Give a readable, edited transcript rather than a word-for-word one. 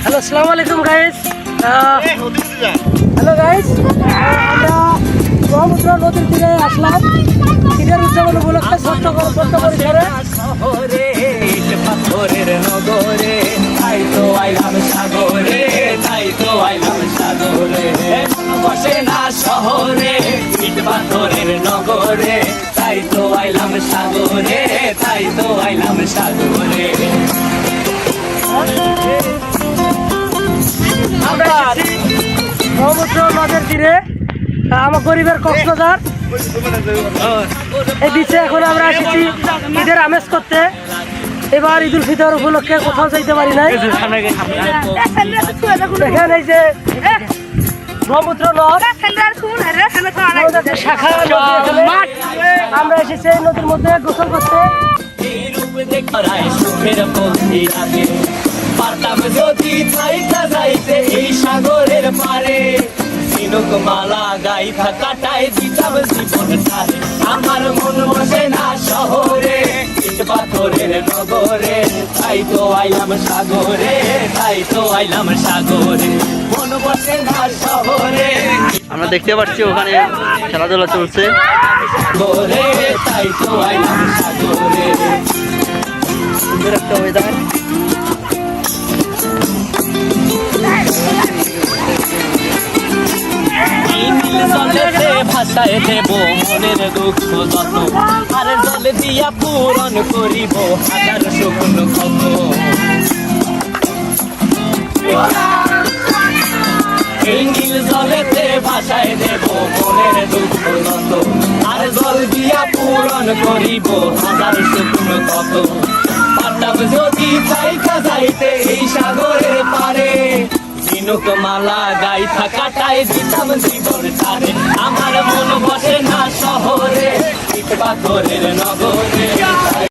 Hello, আসসালামু আলাইকুম guys. Hello guys, আমরা ব্রহ্মপুত্র নদীর তীরে আসলাম। ঈদের উদযাপন উপলক্ষে ছোট্ট পরিসরে শহরে ইট পাথরের নগরে, তাই তো আইলাম সাগরে, তাই তো আইলাম সাগরে। বসে না শহরে ইট পাথরের নগরে, তাই তো আইলাম সাগরে, তাই তো আইলাম সাগরে। আমরা এসেছি ব্রহ্মপুত্র নদের তীরে, আমার গরিবের কক্সবাজার। এই বিচে এখন আমরা এসেছি ঈদের আমেজ করতে। এবার ঈদ উল ফিতর উপলক্ষে কোথাও যাইতে পারি নাই। দেখেন এই যে ব্রহ্মপুত্র নদ শাখা নদী, আমরা এসেছি এই নদীর মধ্যে গোসল করতে। পারতাম যদি চাইতা যাইতে এই সাগরের পারে, ঝিনুক মালা গাইথা কাটাই দিতাম জীবনটারে। আমার মন বসে না শহরে ইট পাথরের নগরে, তাই তো আইলাম সাগরে, তাই তো আইলাম সাগরে। মন বসে না শহরে, আমরা দেখতে পাচ্ছি ওখানে খেলাধুলা চলছে। সাগরে তাই তো আইলাম সাগরে। সুন্দর একটা ওয়েদার। জলেতে ভাষায় দেব মনের দুঃখ যত, আর জলে দিয়া পূরণ করিব হাজার শুকনো ক্ষত। এই নীল জলেতে ভাষায় দেব মনের দুঃখ যত, আর জল দিয়া পূরণ করিব হাজার শুকনো ক্ষত। পারতাম যদি চাইতা যাইতে এই সাগরের পারে, ঝিনুক মালা গাইথা কাটাই দিতাম জীবনটারে। আমার মন বসে না শহরে ইট পাথরের নগরে।